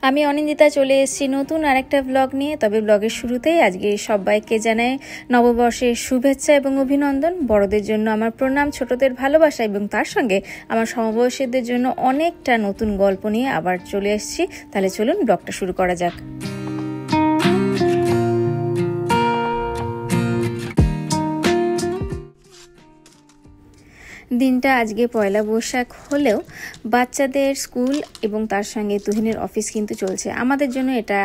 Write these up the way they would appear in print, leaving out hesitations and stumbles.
আমি অনিন্দিতা চলে এসেছি নতুন আরেকটা ব্লগ নিয়ে। তবে ব্লগের শুরুতেই আজকে সবাইকে জানাই নববর্ষের শুভেচ্ছা এবং অভিনন্দন। বড়দের জন্য আমার প্রণাম, ছোটদের ভালোবাসা এবং তার সঙ্গে আমার সমবয়সীদের জন্য অনেকটা নতুন গল্প নিয়ে আবার চলে এসেছি। তাহলে চলুন ব্লগটা শুরু করা যাক। দিনটা আজকে পয়লা বৈশাখ হলেও বাচ্চাদের স্কুল এবং তার সঙ্গে তুহিনের অফিস কিন্তু চলছে। আমাদের জন্য এটা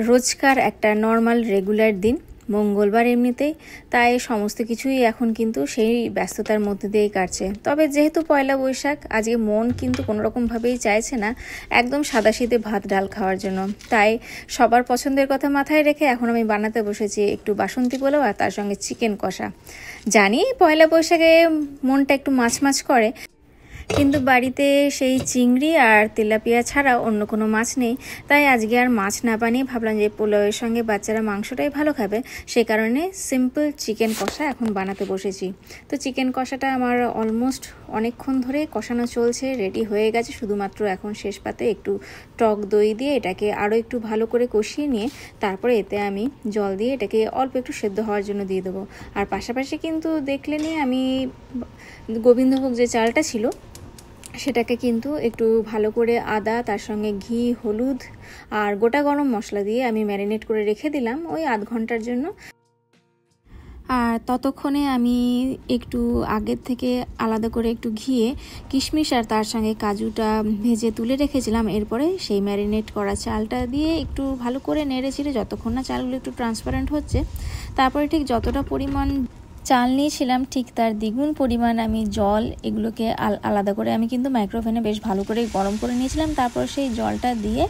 রোজকার একটা নর্মাল রেগুলার দিন, মঙ্গলবার এমনিতেই, তাই সমস্ত কিছুই এখন কিন্তু সেই ব্যস্ততার মধ্যে দিয়েই কাটছে। তবে যেহেতু পয়লা বৈশাখ, আজকে মন কিন্তু কোনোরকমভাবেই চাইছে না একদম সাদাসিধে ভাত ডাল খাওয়ার জন্য। তাই সবার পছন্দের কথা মাথায় রেখে এখন আমি বানাতে বসেছি একটু বাসন্তী পোলাও আর তার সঙ্গে চিকেন কষা। জানি পয়লা বৈশাখে মনটা একটু মাছ মাছ করে, কিন্তু বাড়িতে সেই চিংড়ি আর তেলাপিয়া ছাড়া অন্য কোনো মাছ নেই। তাই আজকে আর মাছ না বানিয়ে ভাবলাম যে পোলাওয়ের সঙ্গে বাচ্চারা মাংসটাই ভালো খাবে, সে কারণে সিম্পল চিকেন কষা এখন বানাতে বসেছি। তো চিকেন কষাটা আমার অলমোস্ট অনেকক্ষণ ধরে কষানো চলছে, রেডি হয়ে গেছে। শুধুমাত্র এখন শেষ পাতে একটু টক দই দিয়ে এটাকে আরও একটু ভালো করে কষিয়ে নিয়ে তারপরে এতে আমি জল দিয়ে এটাকে অল্প একটু সেদ্ধ হওয়ার জন্য দিয়ে দেবো। আর পাশাপাশি কিন্তু দেখলে নিয়ে আমি গোবিন্দভোগ যে চালটা ছিল সেটাকে কিন্তু একটু ভালো করে আদা, তার সঙ্গে ঘি, হলুদ আর গোটা গরম মশলা দিয়ে আমি ম্যারিনেট করে রেখে দিলাম ওই আধ ঘন্টার জন্য। আর ততক্ষণে আমি একটু আগের থেকে আলাদা করে একটু ঘিয়ে কিশমিশ আর তার সঙ্গে কাজুটা ভেজে তুলে রেখেছিলাম। এরপরে সেই ম্যারিনেট করা চালটা দিয়ে একটু ভালো করে নেড়ে ছেড়ে যতক্ষণ না চালগুলো একটু ট্রান্সপারেন্ট হচ্ছে, তারপরে ঠিক যতটা পরিমাণ চাল নিয়েছিলাম ঠিক তার দ্বিগুণ পরিমাণ আমি জল এগুলোকে আলাদা করে আমি কিন্তু মাইক্রোওভেনে বেশ ভালো করে গরম করে নিয়েছিলাম। তারপর সেই জলটা দিয়ে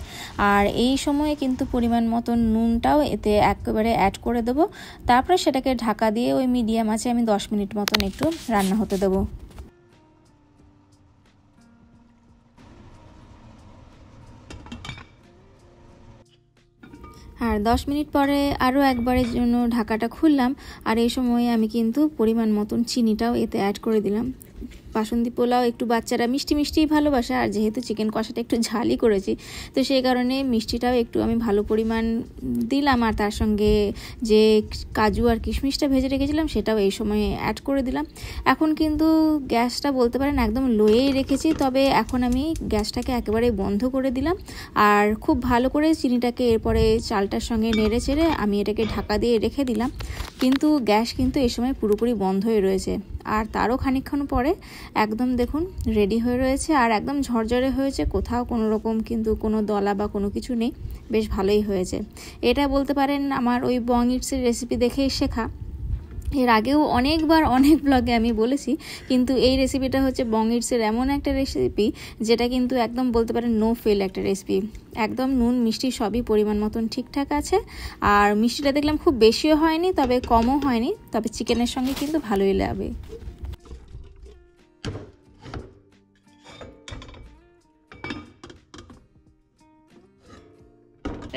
আর এই সময়ে কিন্তু পরিমাণ মতো নুনটাও এতে একেবারে অ্যাড করে দেবো। তারপরে সেটাকে ঢাকা দিয়ে ওই মিডিয়াম আঁচে আমি 10 মিনিট মতন একটু রান্না হতে দেবো। আর 10 মিনিট পরে আরও একবারের জন্য ঢাকাটা খুললাম। আর এই সময়ে আমি কিন্তু পরিমাণ মতন চিনিটাও এতে অ্যাড করে দিলাম। বাসন্তী পোলাও একটু বাচ্চারা মিষ্টি মিষ্টিই ভালোবাসে, আর যেহেতু চিকেন কষাটা একটু ঝালই করেছি তো সেই কারণে মিষ্টিটাও একটু আমি ভালো পরিমাণ দিলাম। আর তার সঙ্গে যে কাজু আর কিশমিশটা ভেজে রেখেছিলাম সেটাও এই সময়ে অ্যাড করে দিলাম। এখন কিন্তু গ্যাসটা বলতে পারেন একদম লোয়েই রেখেছি, তবে এখন আমি গ্যাসটাকে একেবারে বন্ধ করে দিলাম। আর খুব ভালো করে চিনিটাকে এরপরে চালটার সঙ্গে নেড়ে চেড়ে আমি এটাকে ঢাকা দিয়ে রেখে দিলাম। কিন্তু গ্যাস কিন্তু এই সময় পুরোপুরি বন্ধ হয়ে রয়েছে। আর তারও খানিকক্ষণ পরে একদম দেখুন রেডি হয়ে রয়েছে আর একদম ঝরঝরে হয়েছে, কোথাও কোনো রকম কিন্তু কোনো দলা বা কোনো কিছু নেই, বেশ ভালোই হয়েছে। এটা বলতে পারেন আমার ওই বং ইটসের রেসিপি দেখেই শেখা। এর আগেও অনেকবার অনেক ব্লগে আমি বলেছি, কিন্তু এই রেসিপিটা হচ্ছে বং ইটসের এমন একটা রেসিপি যেটা কিন্তু একদম বলতে পারেন নো ফেল একটা রেসিপি। একদম নুন মিষ্টি সবই পরিমাণ মতন ঠিকঠাক আছে। আর মিষ্টিটা দেখলাম খুব বেশিও হয়নি তবে কমও হয়নি, তবে চিকেনের সঙ্গে কিন্তু ভালোই লাগবে।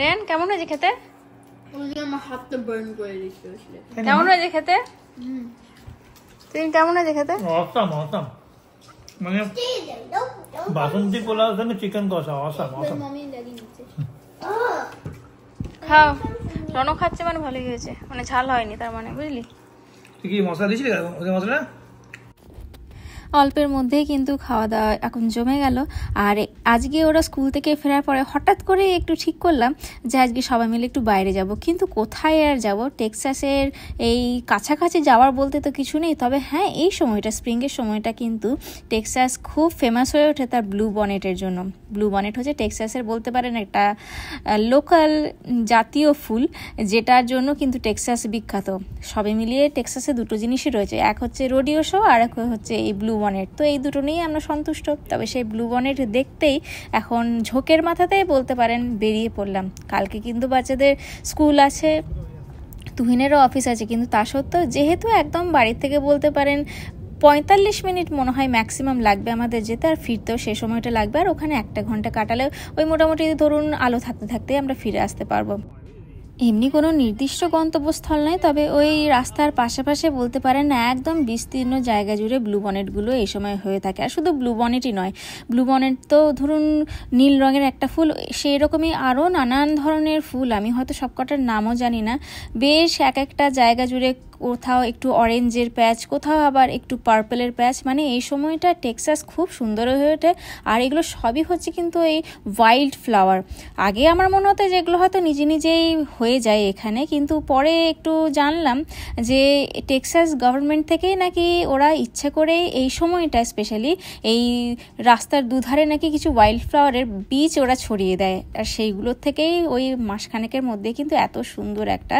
রেন কেমন হয়েছে খেতে? কেমন হয়েছে খেতে? তুই কেমন হয়েছে খেতে? অসাম অসাম, মানে বাসন্তী পোলাওর সঙ্গে চিকেন কষা অসাম অসাম। খাও, রনও খাচ্ছে মানে ভালোই হয়েছে, মানে ঝাল হয়নি তার মানে, বুঝলি? তুই কি মশলা দিয়েছিলি ওদের মশলা? অল্পের মধ্যেই কিন্তু খাওয়া দাওয়া এখন জমে গেল। আর আজকে ওরা স্কুল থেকে ফেরার পরে হঠাৎ করে একটু ঠিক করলাম যে আজকে সবাই মিলে একটু বাইরে যাব। কিন্তু কোথায় আর যাব, টেক্সাসের এই কাছাকাছি যাওয়ার বলতে তো কিছু নেই। তবে হ্যাঁ, এই সময়টা স্প্রিংয়ের সময়টা কিন্তু টেক্সাস খুব ফেমাস হয়ে ওঠে তার ব্লু বনেটের জন্য। ব্লু বনেট হচ্ছে টেক্সাসের বলতে পারেন একটা লোকাল জাতীয় ফুল, যেটার জন্য কিন্তু টেক্সাস বিখ্যাত। সবে মিলিয়ে টেক্সাসে দুটো জিনিসই রয়েছে, এক হচ্ছে রোডিও শো আর এক হচ্ছে এই ব্লু বনেট। তো এই দুটো নিয়েই আমরা সন্তুষ্ট। তবে সেই ব্লু বনেট দেখতেই এখন ঝোঁকের মাথাতেই বলতে পারেন বেরিয়ে পড়লাম। কালকে কিন্তু বাচ্চাদের স্কুল আছে, তুহিনেরও অফিস আছে, কিন্তু তা সত্ত্বেও যেহেতু একদম বাড়ির থেকে বলতে পারেন 45 মিনিট মনে হয় ম্যাক্সিমাম লাগবে আমাদের যেতে, আর ফিরতেও সে সময়টা লাগবে। আর ওখানে 1 ঘন্টা কাটালেও ওই মোটামুটি ধরুন আলো থাকতে থাকতে আমরা ফিরে আসতে পারবো। এমনি কোনো নির্দিষ্ট গন্তব্যস্থল নয়, তবে ওই রাস্তার পাশাপাশি বলতে পারেন না একদম বিস্তীর্ণ জায়গা জুড়ে ব্লু বনেটগুলো এই সময় হয়ে থাকে। আর শুধু ব্লু বনেটই নয়, ব্লু বনেট তো ধরুন নীল রঙের একটা ফুল, সেই রকমই আরও নানান ধরনের ফুল, আমি হয়তো সবকটার নামও জানি না, বেশ এক একটা জায়গা জুড়ে কোথাও একটু অরেঞ্জের প্যাচ, কোথাও আবার একটু পার্পলের প্যাচ। মানে এই সময়টা টেক্সাস খুব সুন্দর হয়ে ওঠে। আর এগুলো সবই হচ্ছে কিন্তু এই ওয়াইল্ড ফ্লাওয়ার। আগে আমার মনে হতো যে এগুলো হয়তো নিজে নিজেই হয়ে যায় এখানে, কিন্তু পরে একটু জানলাম যে টেক্সাস গভর্নমেন্ট থেকেই নাকি ওরা ইচ্ছে করে এই সময়টা স্পেশালি এই রাস্তার দুধারে নাকি কিছু ওয়াইল্ড ফ্লাওয়ারের বীজ ওরা ছড়িয়ে দেয়, আর সেইগুলোর থেকেই ওই মাসখানেকের মধ্যে কিন্তু এত সুন্দর একটা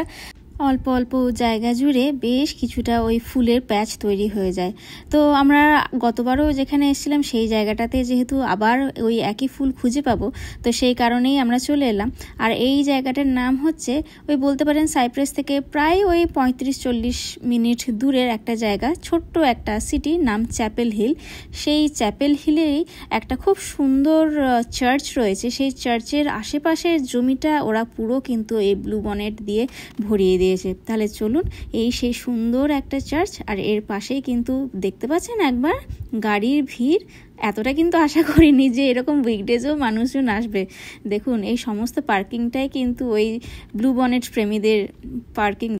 অল্প অল্প জায়গা জুড়ে বেশ কিছুটা ওই ফুলের প্যাচ তৈরি হয়ে যায়। তো আমরা গতবারও যেখানে এসেছিলাম সেই জায়গাটাতে যেহেতু আবার ওই একই ফুল খুঁজে পাবো, তো সেই কারণেই আমরা চলে এলাম। আর এই জায়গাটার নাম হচ্ছে ওই বলতে পারেন সাইপ্রেস থেকে প্রায় ওই 35-40 মিনিট দূরের একটা জায়গা, ছোট্ট একটা সিটি, নাম চ্যাপেল হিল। সেই চ্যাপেল হিলেরই একটা খুব সুন্দর চার্চ রয়েছে, সেই চার্চের আশেপাশের জমিটা ওরা পুরো কিন্তু এই ব্লু বনেট দিয়ে ভরিয়ে দিয়েছে। তাহলে চলুন, এই সেই সুন্দর একটা চার্চ, আর এর পাশেই কিন্তু দেখতে পাচ্ছেন একবার গাড়ির ভিড়। এতটা কিন্তু আশা করিনি যে এরকম উইকডেজও মানুষজন আসবে। দেখুন এই সমস্ত পার্কিংটাই কিন্তু ওই ব্লু বনেট প্রেমীদের পার্কিং।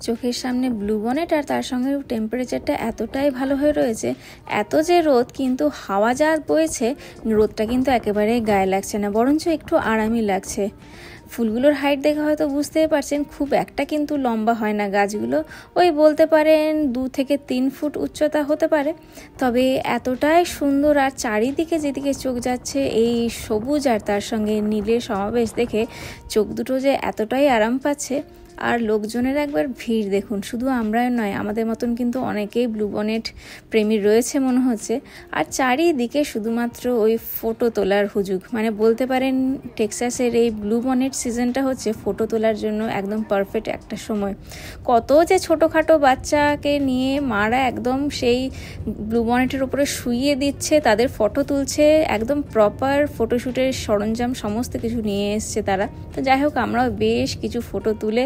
চোখের সামনে ব্লু বনেট আর তার সঙ্গে টেম্পারেচারটা এতটাই ভালো হয়ে রয়েছে, এত যে রোদ, কিন্তু হাওয়া যা বইছে রোদটা কিন্তু একেবারে গায়ে লাগছে না, বরঞ্চ একটু আরামই লাগছে। ফুলগুলোর হাইট দেখে হয়তো বুঝতেই পারছেন খুব একটা কিন্তু লম্বা হয় না গাছগুলো, ওই বলতে পারেন 2 থেকে 3 ফুট উচ্চতা হতে পারে। তবে এতটাই সুন্দর, আর চারিদিকে যেদিকে চোখ যাচ্ছে এই সবুজ আর তার সঙ্গে নীলের সমাবেশ দেখে চোখ দুটো যে এতটাই আরাম পাচ্ছে। আর লোকজনের একবার ভিড় দেখুন, শুধু আমরাই নয়, আমাদের মতন কিন্তু অনেকেই ব্লু বনেট প্রেমী রয়েছে মনে হচ্ছে। আর চারিদিকে শুধুমাত্র ওই ফটো তোলার হুজুগ, মানে বলতে পারেন টেক্সাসের এই ব্লু বনেট সিজনটা হচ্ছে ফটো তোলার জন্য একদম পারফেক্ট একটা সময়। কত যে ছোটোখাটো বাচ্চাকে নিয়ে মারা একদম সেই ব্লু বনেটের উপরে শুইয়ে দিচ্ছে, তাদের ফটো তুলছে, একদম প্রপার ফটোশ্যুটের সরঞ্জাম সমস্ত কিছু নিয়ে এসছে তারা। তো যাই হোক, আমরাও বেশ কিছু ফটো তুলে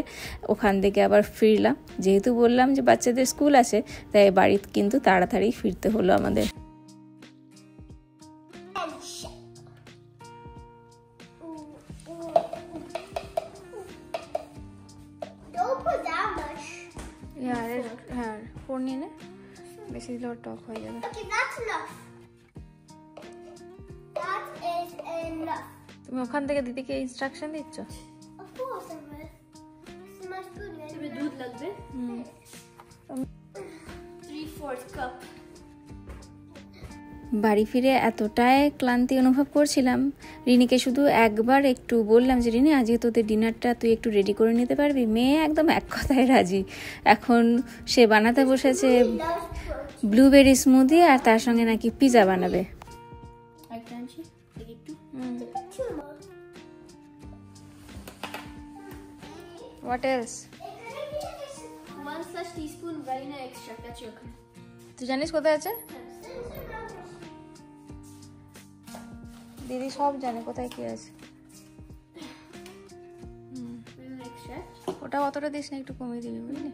ওখান থেকে আবার ফিরলাম। যেহেতু বললাম যে বাচ্চাদের স্কুল আছে, তাই বাড়ি কিন্তু তাড়াতাড়ি ফিরতে হলো আমাদের। হ্যাঁ, ফোন নিয়ে নে, বেশি দিলে ওর টক হয়ে যাবে। তুমি ওখান থেকে দিদিকে ইনস্ট্রাকশন দিচ্ছ? दूध लगবে 3/4 কাপ। বাড়ি ফিরে এতটাই ক্লান্তি অনুভব করছিলাম, রিনিকে শুধু একবার একটু বললাম যে রিনি আজকে তোদের ডিনারটা তুই একটু রেডি করে নিতে পারবি? মেয়ে একদম এক কথায় রাজি। এখন সে বানাতে বসেছে ব্লুবেরি স্মুদি, আর তার সঙ্গে নাকি পিজা বানাবে। What else? 1 teaspoon vanilla extract আছে ওখানে। তুই জানিস কোথায় আছে? দিদি সব জানে কোথায় কি আছে। ওটা অতটা দিস না, একটু কমিয়ে দিবি বুঝলি।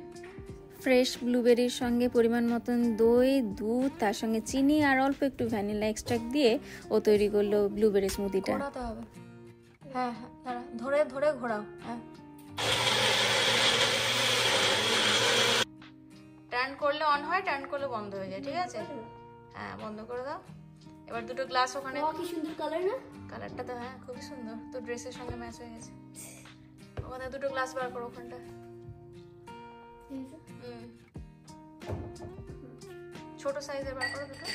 ফ্রেশ ব্লুবেরির সঙ্গে পরিমাণ মতন দই, দুধ, তার সঙ্গে চিনি আর অল্প একটু ভ্যানিলা এক্সট্রাক্ট দিয়ে ও তৈরি করলো ব্লুবেরি স্মুদিটা। ঘোরাতে হবে। হ্যাঁ হ্যাঁ, ধরে ধরে ঘোরাও। হ্যাঁ, টার্ন করলে অন হয়, টার্ন করলে বন্ধ হয়ে যায়। ঠিক আছে, হ্যাঁ বন্ধ করে দাও। এবার দুটো গ্লাস ওখানে। কি সুন্দর কালার না? কালারটা তো হ্যাঁ খুবই সুন্দর, তো ড্রেসের সঙ্গে ম্যাচ হয়ে গেছে। ওখানে দুটো গ্লাস বার করো ওখানটা। ছোট সাইজের বার করো দুটো।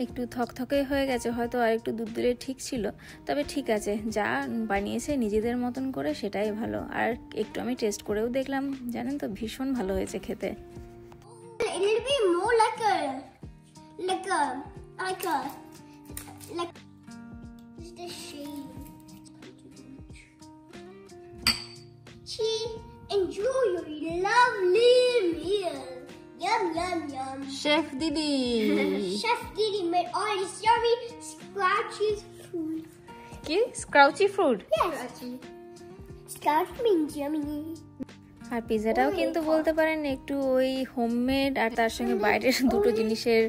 একটু থকথকে হয়ে গেছে, হয়তো আর একটু দুধ দিলে ঠিক ছিল, তবে ঠিক আছে, যা বানিয়েছে নিজেদের মতন করে সেটাই ভালো। আর একটু আমি টেস্ট করেও দেখলাম, জানেন তো ভীষণ ভালো হয়েছে খেতে। It'll be more like just a shade. Enjoy your lovely meal. Yum yum yum. Chef দিদি Chef Didi made all this yummy scratchy food. কি scratchy fruit? Yes. Scratch means yummy. আর পিৎজাটাও কিন্তু বলতে পারেন একটু ওই হোমমেড আর তার সঙ্গে বাইরের দুটো জিনিসের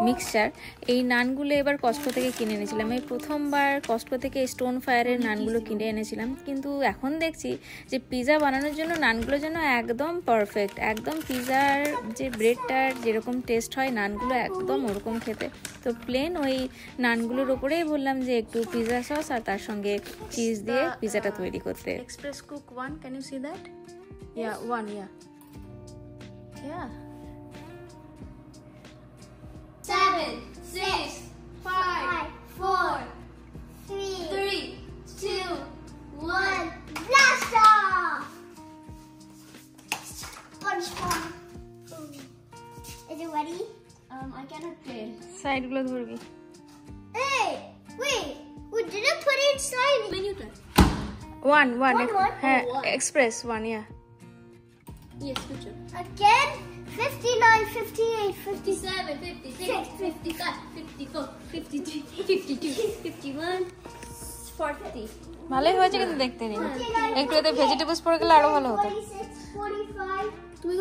মিক্সচার। এই নানগুলো এবার কস্টকো থেকে কিনে এনেছিলাম। এই প্রথমবার কস্টকো থেকে স্টোন ফায়ারের নানগুলো কিনে এনেছিলাম, কিন্তু এখন দেখছি যে পিৎজা বানানোর জন্য নানগুলো যেন একদম পারফেক্ট, একদম পিৎজার যে ব্রেডটার যেরকম টেস্ট হয় নানগুলো একদম ওরকম খেতে। তো প্লেন ওই নানগুলোর ওপরেই বললাম যে একটু পিৎজা সস আর তার সঙ্গে চিজ দিয়ে পিৎজাটা তৈরি করতে। Express cook 1, can you see that? Yeah, 1, yeah. 7, 6, 5, 4, 3, 2, 1. Blast off! SpongeBob. Is it ready? I cannot play. সাইডগুলো ধরবি। Hey, wait. We didn't put it inside. Menu try. 1, হ্যাঁ, Oh, one. Express 1, yeah. Yes, good job. Again, 59, 58, 57, 56, 55, 54, 53, 52, 51, 40. ভালোই হয়েছে কিন্তু দেখতে নিন। একটু এতে ভেজিটেবলস পড়ে গেলে আরো ভালো হতো। 46, 45. তুমি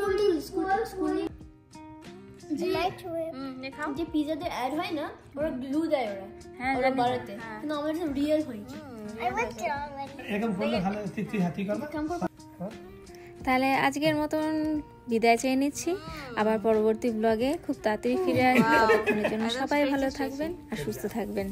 কোন স্কুলে যে পিজাতে অ্যাড হয় না, ওরা গ্লু দেয়, হ্যাঁ, ওরা জানি। বাড়াতে, কিন্তু আমার কাছে রিয়েল হয়েছে। I went to already. এরকম করলে ভালো তিথি হাতি করবে। তাহলে আজকের মতন বিদায় চেয়ে নিচ্ছি। আবার পরবর্তী ব্লগে খুব তাড়াতাড়ি ফিরে আসবো। ততক্ষণের জন্য সবাই ভালো থাকবেন আর সুস্থ থাকবেন।